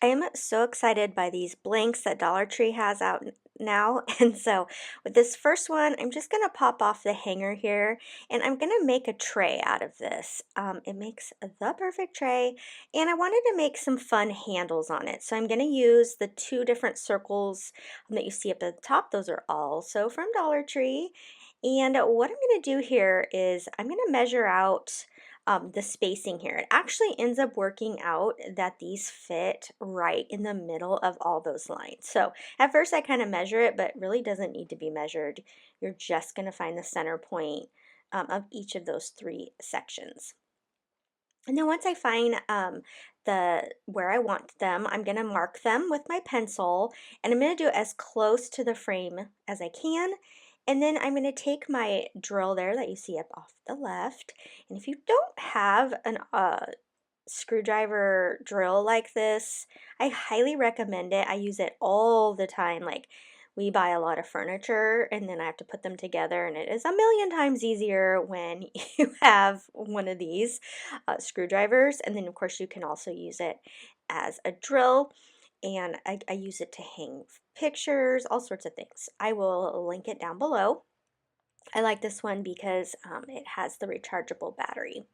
I am so excited by these blanks that Dollar Tree has out now. And so with this first one, I'm just going to pop off the hanger here and I'm going to make a tray out of this. It makes the perfect tray and I wanted to make some fun handles on it. So I'm going to use the two different circles that you see up at the top. Those are also from Dollar Tree. And what I'm going to do here is I'm going to measure out the spacing here. It actually ends up working out that these fit right in the middle of all those lines. So at first I kind of measure it, but it really doesn't need to be measured. You're just going to find the center point of each of those three sections. And then once I find where I want them, I'm going to mark them with my pencil and I'm going to do it as close to the frame as I can. And then I'm going to take my drill there that you see up off the left. And if you don't have an screwdriver drill like this, I highly recommend it. I use it all the time. Like we buy a lot of furniture and then I have to put them together, and it is a million times easier when you have one of these screwdrivers. And then of course you can also use it as a drill, and I use it to hang pictures, all sorts of things. I will link it down below. I like this one because it has the rechargeable battery.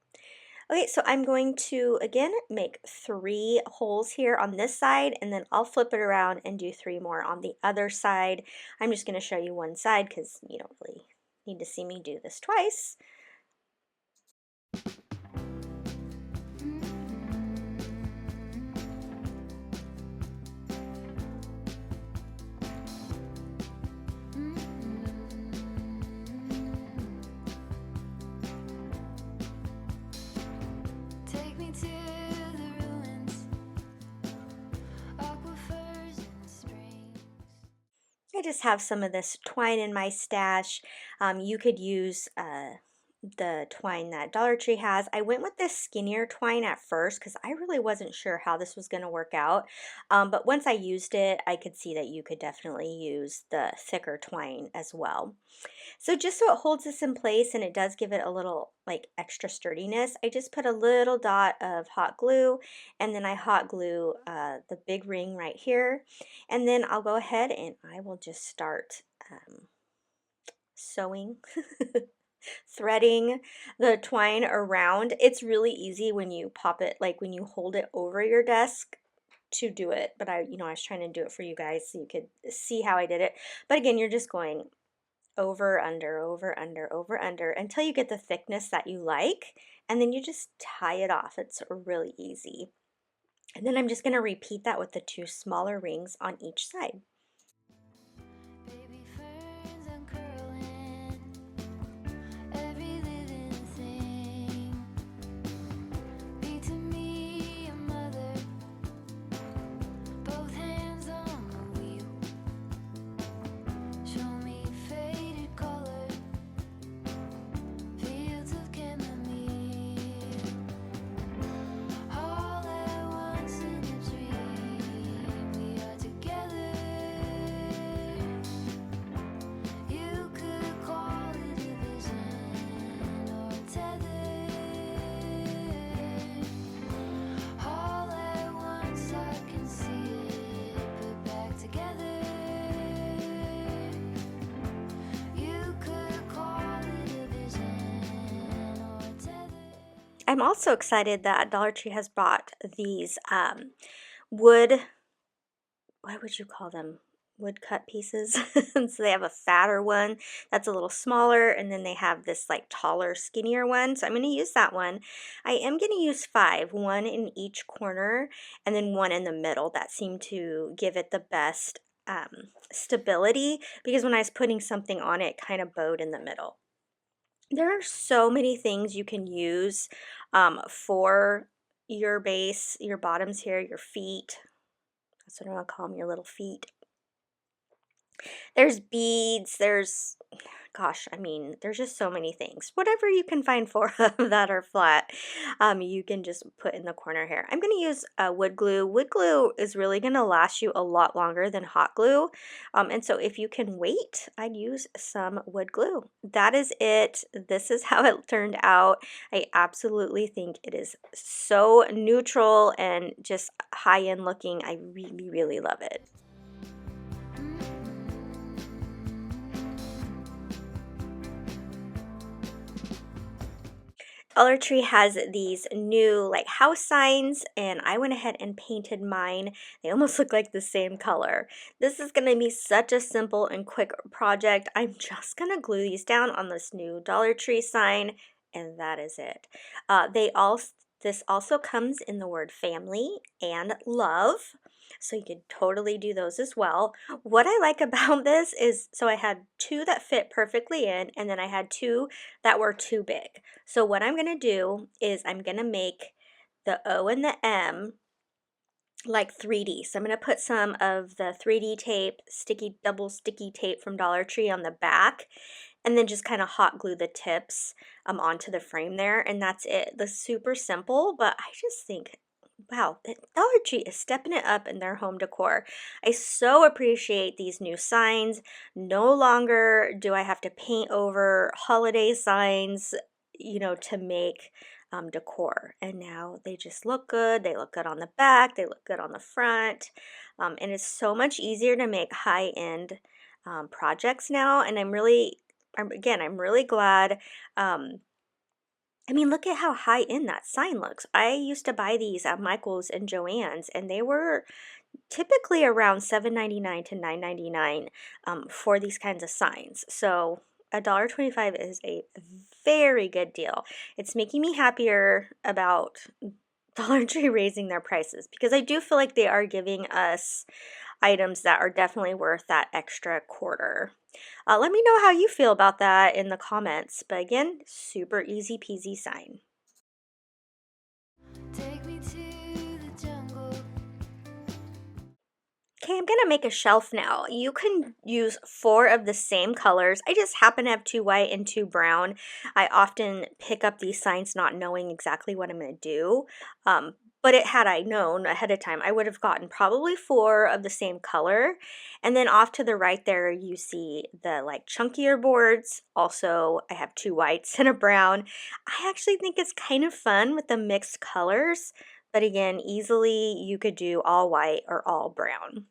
Okay, so I'm going to, again, make 3 holes here on this side, and then I'll flip it around and do 3 more on the other side. I'm just going to show you one side because you don't really need to see me do this twice. I just have some of this twine in my stash. You could use the twine that Dollar Tree has. I went with this skinnier twine at first because I really wasn't sure how this was going to work out. But once I used it, I could see that you could definitely use the thicker twine as well. So just so it holds this in place and it does give it a little like extra sturdiness, I just put a little dot of hot glue and then I hot glue the big ring right here. And then I'll go ahead and I will just start sewing. Threading the twine around. It's really easy when you pop it, like when you hold it over your desk to do it, but I was trying to do it for you guys so you could see how I did it. But again, you're just going over, under, over, under, over, under until you get the thickness that you like, and then you just tie it off. It's really easy. And then I'm just going to repeat that with the 2 smaller rings on each side. I'm also excited that Dollar Tree has bought these wood, what would you call them? Wood cut pieces. So they have a fatter one that's a little smaller, and then they have this like taller, skinnier one. So I'm going to use that one. I am going to use 5, 1 in each corner, and then 1 in the middle. That seemed to give it the best stability because when I was putting something on it, it kind of bowed in the middle. There are so many things you can use for your base, your bottoms here, your feet. That's what I'm going to call them, your little feet. There's beads, there's gosh, I mean, there's just so many things. Whatever you can find for that are flat, you can just put in the corner here. I'm going to use wood glue. Wood glue is really going to last you a lot longer than hot glue. And so if you can wait, I'd use some wood glue. That is it. This is how it turned out. I absolutely think it is so neutral and just high-end looking. I really, really love it. Dollar Tree has these new like house signs, and I went ahead and painted mine. They almost look like the same color. This is going to be such a simple and quick project. I'm just going to glue these down on this new Dollar Tree sign, and that is it. This also comes in the word family and love. So you could totally do those as well. What I like about this is, so I had two that fit perfectly in, and then I had two that were too big. So what I'm going to do is I'm going to make the O and the M like 3D. So I'm going to put some of the 3D tape, double sticky tape from Dollar Tree on the back, and then just kind of hot glue the tips onto the frame there, and that's it. That's super simple, but I just think, wow, Dollar Tree is stepping it up in their home decor. I so appreciate these new signs. No longer do I have to paint over holiday signs, you know, to make decor. And now they just look good. They look good on the back. They look good on the front. And it's so much easier to make high-end projects now. And I'm really glad. I mean, look at how high-end that sign looks. I used to buy these at Michael's and Joann's, and they were typically around $7.99 to $9.99 for these kinds of signs. So $1.25 is a very good deal. It's making me happier about Dollar Tree raising their prices, because I do feel like they are giving us items that are definitely worth that extra quarter. Let me know how you feel about that in the comments. But again, super easy peasy sign. Take me to the jungle. Okay, I'm gonna make a shelf now. You can use 4 of the same colors. I just happen to have 2 white and 2 brown. I often pick up these signs not knowing exactly what I'm gonna do. But had I known ahead of time, I would have gotten probably 4 of the same color. And then off to the right there, you see the like chunkier boards. Also, I have 2 whites and a brown. I actually think it's kind of fun with the mixed colors. But again, easily you could do all white or all brown.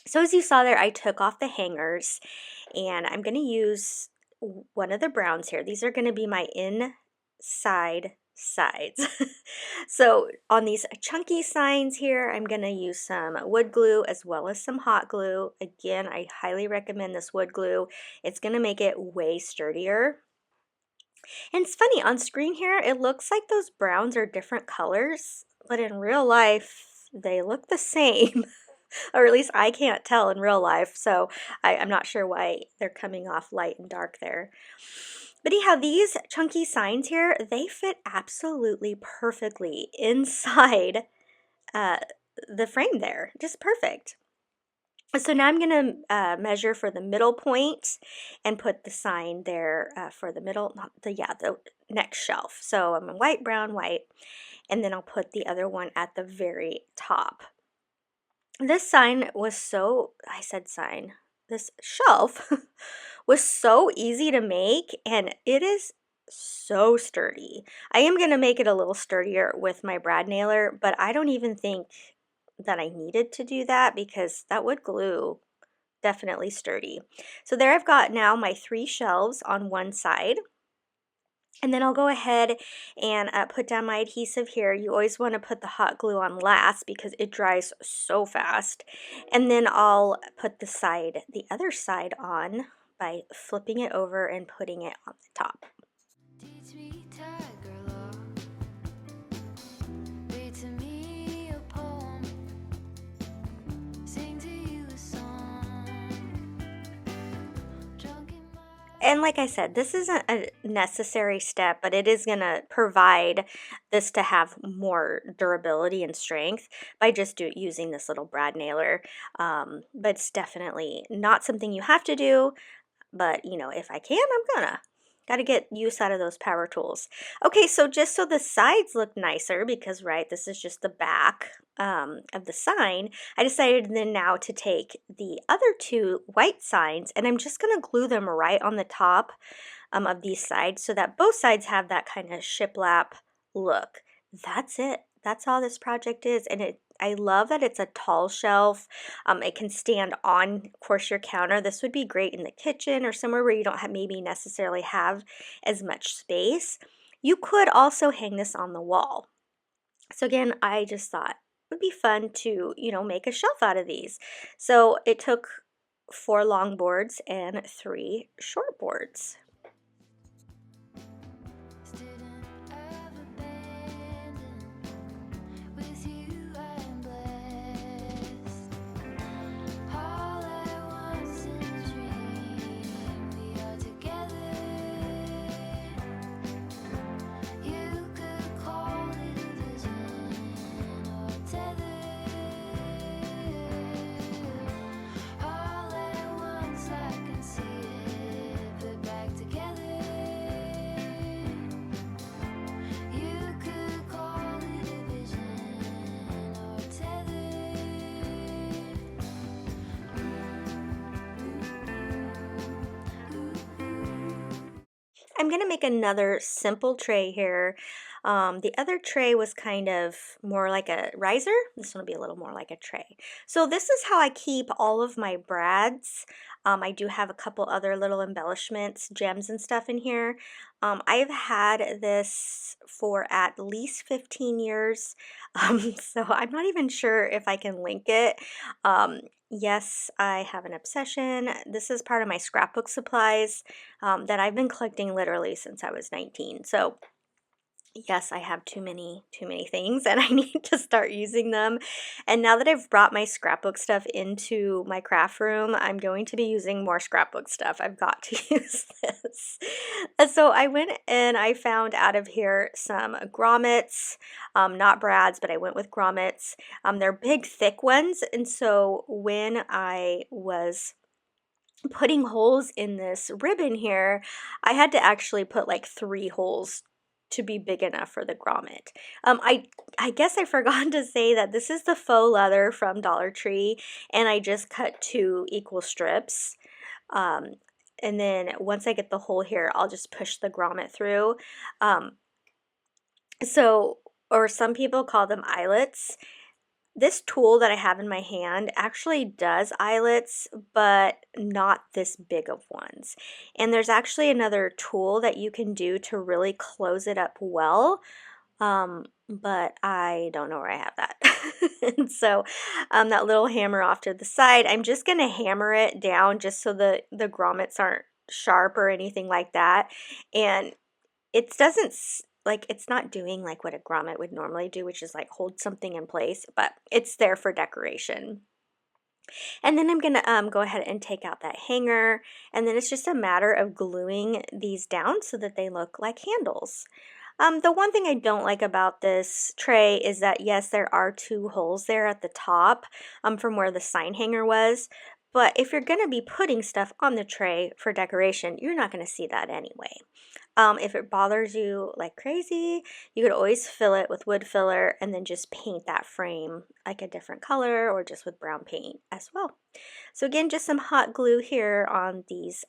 So as you saw there, I took off the hangers, and I'm going to use one of the browns here. These are going to be my inside sides. So on these chunky signs here, I'm going to use some wood glue as well as some hot glue. Again, I highly recommend this wood glue. It's going to make it way sturdier. And it's funny, on screen here, it looks like those browns are different colors, but in real life, they look the same. Or at least I can't tell in real life, so I'm not sure why they're coming off light and dark there. But anyhow, these chunky signs here, they fit absolutely perfectly inside the frame there. Just perfect. So now I'm going to measure for the middle point and put the sign there for the middle, the next shelf. So I'm white, brown, white, and then I'll put the other one at the very top. This sign was this shelf was so easy to make, and it is so sturdy. I am going to make it a little sturdier with my brad nailer, but I don't even think that I needed to do that because that wood glue definitely sturdy. So there I've got now my 3 shelves on one side. And then I'll go ahead and put down my adhesive here. You always want to put the hot glue on last because it dries so fast. And then I'll put the other side on by flipping it over and putting it on the top. Teach me tiger law. Read to me a poem. Sing to you a song. And like I said, this isn't a necessary step, but it is going to provide this to have more durability and strength by just using this little brad nailer. But it's definitely not something you have to do. but you know, if I can, I'm gonna. Gotta get use out of those power tools. Okay, so just so the sides look nicer, because right, this is just the back of the sign, I decided then now to take the other two white signs and I'm just gonna glue them right on the top of these sides so that both sides have that kind of shiplap look. That's it. That's all this project is. And I love that it's a tall shelf. It can stand on, of course, your counter. This would be great in the kitchen or somewhere where you don't have, maybe necessarily have as much space. You could also hang this on the wall. So again, I just thought it would be fun to, you know, make a shelf out of these. So it took 4 long boards and 3 short boards. I'm gonna make another simple tray here. The other tray was kind of more like a riser. This one will be a little more like a tray. So this is how I keep all of my brads. I do have a couple other little embellishments, gems and stuff in here. I've had this for at least 15 years. So I'm not even sure if I can link it. Yes, I have an obsession. This is part of my scrapbook supplies that I've been collecting literally since I was 19. So yes, I have too many things and I need to start using them. And now that I've brought my scrapbook stuff into my craft room, I'm going to be using more scrapbook stuff. I've got to use this. So I went and I found out of here some grommets, not brads, but I went with grommets. They're big, thick ones. And so when I was putting holes in this ribbon here, I had to actually put like 3 holes to be big enough for the grommet. I guess I forgot to say that this is the faux leather from Dollar Tree, and I just cut 2 equal strips. And then once I get the hole here, I'll just push the grommet through. Or some people call them eyelets. This tool that I have in my hand actually does eyelets, but not this big of ones. And there's actually another tool that you can do to really close it up well, but I don't know where I have that. And so that little hammer off to the side, I'm just going to hammer it down just so the grommets aren't sharp or anything like that. And it doesn't like it's not doing like what a grommet would normally do, which is like hold something in place, but it's there for decoration. And then I'm gonna go ahead and take out that hanger, and then it's just a matter of gluing these down so that they look like handles. The one thing I don't like about this tray is that yes, there are 2 holes there at the top from where the sign hanger was, but if you're going to be putting stuff on the tray for decoration, you're not going to see that anyway. If it bothers you like crazy, you could always fill it with wood filler and then just paint that frame like a different color or just with brown paint as well. So again, just some hot glue here on these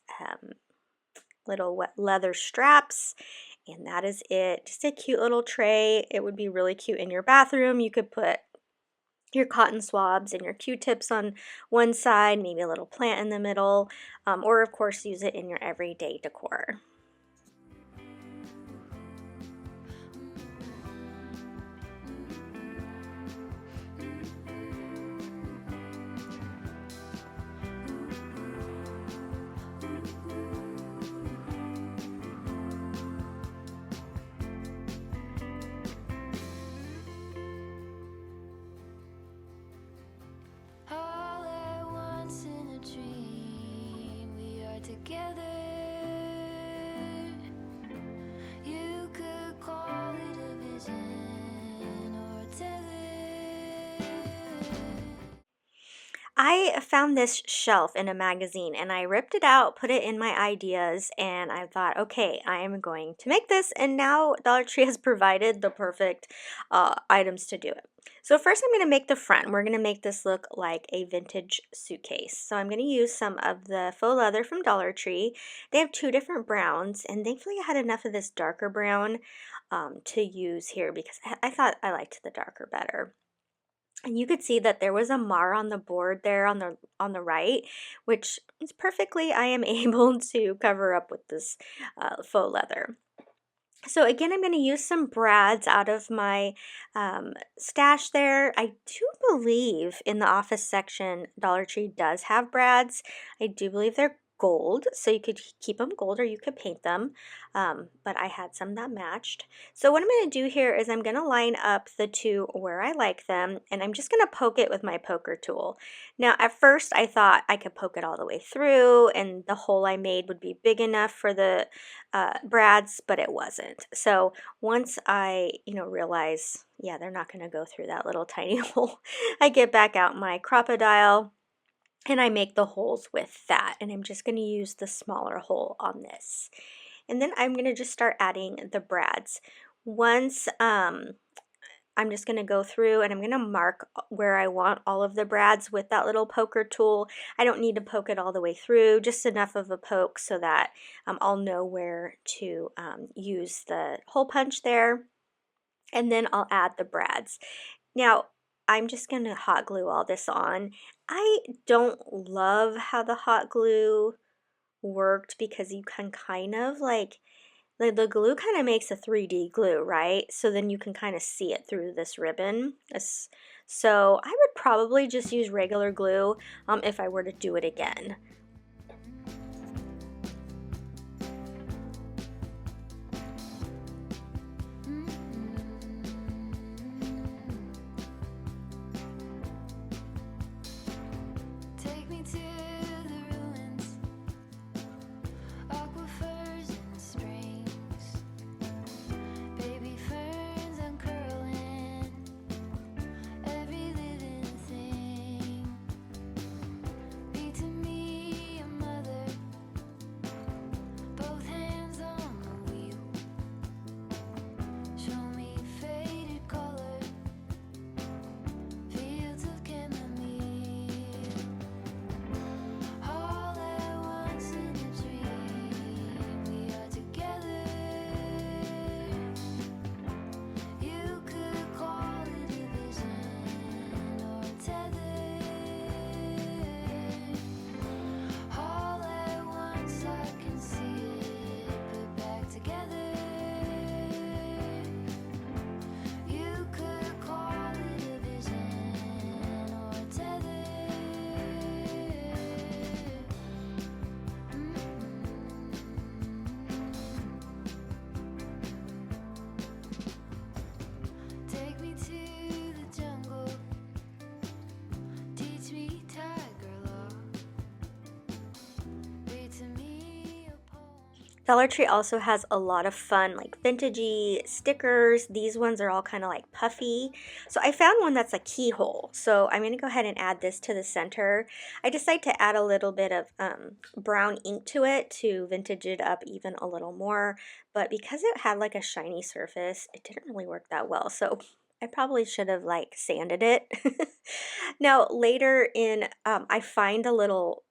little wet leather straps, and that is it. Just a cute little tray. It would be really cute in your bathroom. You could put your cotton swabs and your Q-tips on one side, maybe a little plant in the middle, or of course use it in your everyday decor. I found this shelf in a magazine and I ripped it out, put it in my ideas, and I thought, okay, I am going to make this. And now Dollar Tree has provided the perfect items to do it. So first I'm going to make the front. We're going to make this look like a vintage suitcase. So I'm going to use some of the faux leather from Dollar Tree. They have two different browns, and thankfully I had enough of this darker brown to use here because I thought I liked the darker better. And you could see that there was a mar on the board there on the right, which is perfectly I am able to cover up with this faux leather. So again, I'm going to use some brads out of my stash there. I do believe in the office section, Dollar Tree does have brads. I do believe they're gold, so you could keep them gold or you could paint them, but I had some that matched. So what I'm going to do here is I'm going to line up the two where I like them, and I'm just going to poke it with my poker tool. Now at first I thought I could poke it all the way through and the hole I made would be big enough for the brads, but it wasn't. So once I, realize, yeah, they're not going to go through that little tiny hole, I get back out my Crop-a-dile and I make the holes with that. And I'm just going to use the smaller hole on this. And then I'm going to just start adding the brads. Once I'm just going to go through and I'm going to mark where I want all of the brads with that little poker tool. I don't need to poke it all the way through, just enough of a poke so that I'll know where to use the hole punch there. And then I'll add the brads. Now, I'm just going to hot glue all this on. I don't love how the hot glue worked because you can kind of like the glue kind of makes a 3D glue, right? So then you can kind of see it through this ribbon. So I would probably just use regular glue if I were to do it again. Dollar Tree also has a lot of fun like vintagey stickers. These ones are all kind of like puffy. So I found one that's a keyhole. So I'm going to go ahead and add this to the center. I decided to add a little bit of brown ink to it to vintage it up even a little more. But because it had like a shiny surface, it didn't really work that well. So I probably should have like sanded it. Now later in, I find a little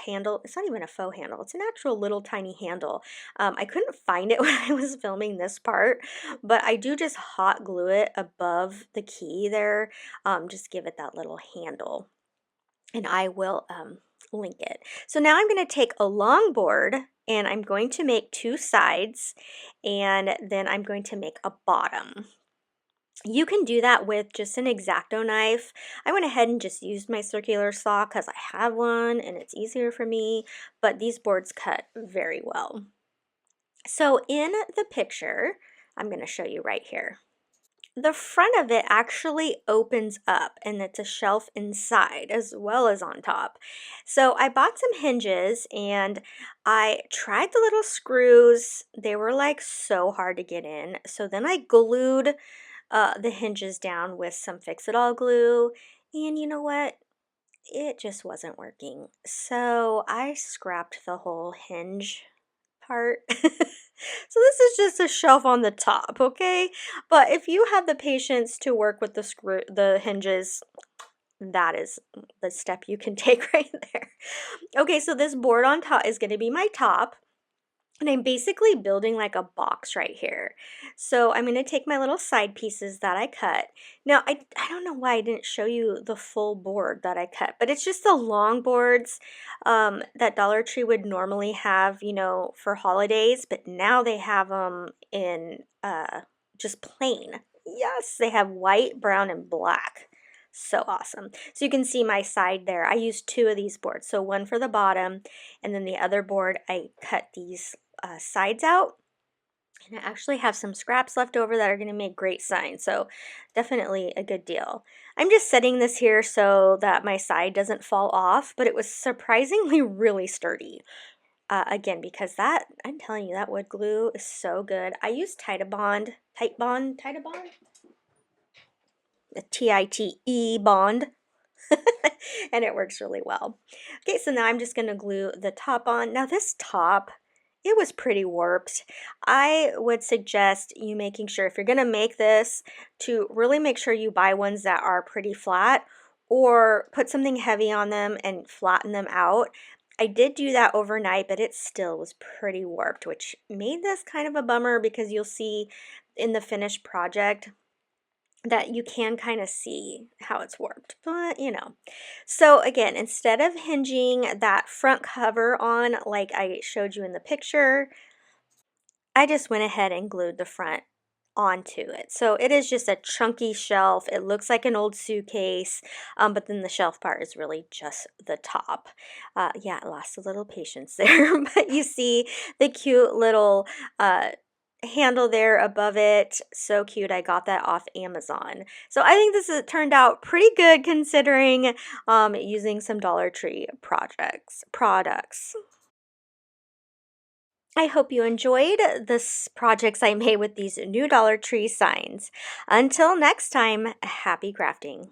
handle. It's not even a faux handle. It's an actual little tiny handle. I couldn't find it when I was filming this part, but I do just hot glue it above the key there. Just give it that little handle, and I will link it. So now I'm going to take a long board and I'm going to make two sides, and then I'm going to make a bottom. You can do that with just an X-Acto knife. I went ahead and just used my circular saw because I have one and it's easier for me, but these boards cut very well. So in the picture, I'm going to show you right here. The front of it actually opens up and it's a shelf inside as well as on top. So I bought some hinges and I tried the little screws. They were like so hard to get in. So then I glued the hinges down with some Fix-It-All glue, and you know what? it just wasn't working. So I scrapped the whole hinge part. So this is just a shelf on the top, okay? But if you have the patience to work with the hinges, that is the step you can take right there. Okay, so this board on top is going to be my top. And I'm basically building like a box right here. So I'm going to take my little side pieces that I cut. Now, I don't know why I didn't show you the full board that I cut, but it's just the long boards that Dollar Tree would normally have, you know, for holidays, but now they have them in just plain. Yes, they have white, brown, and black. So awesome. So you can see my side there. I used two of these boards. So one for the bottom, and then the other board, I cut these sides out, and I actually have some scraps left over that are going to make great signs, so definitely a good deal. I'm just setting this here so that my side doesn't fall off, but it was surprisingly really sturdy. Again, because that, I'm telling you, that wood glue is so good. I use TiteBond, the T-I-T-E bond. And it works really well. Okay, so now I'm just going to glue the top on. Now this top, it was pretty warped. I would suggest you making sure, if you're going to make this, to really make sure you buy ones that are pretty flat, or put something heavy on them and flatten them out. I did do that overnight, but it still was pretty warped, which made this kind of a bummer, because you'll see in the finished project that you can kind of see how it's warped, but you know. So again, instead of hinging that front cover on like I showed you in the picture, I just went ahead and glued the front onto it. So it is just a chunky shelf. It looks like an old suitcase, but then the shelf part is really just the top. Yeah, I lost a little patience there, but you see the cute little handle there above it. So cute. I got that off Amazon. So I think this has turned out pretty good, considering using some Dollar Tree products. I hope you enjoyed this projects I made with these new Dollar Tree signs. Until next time, happy crafting.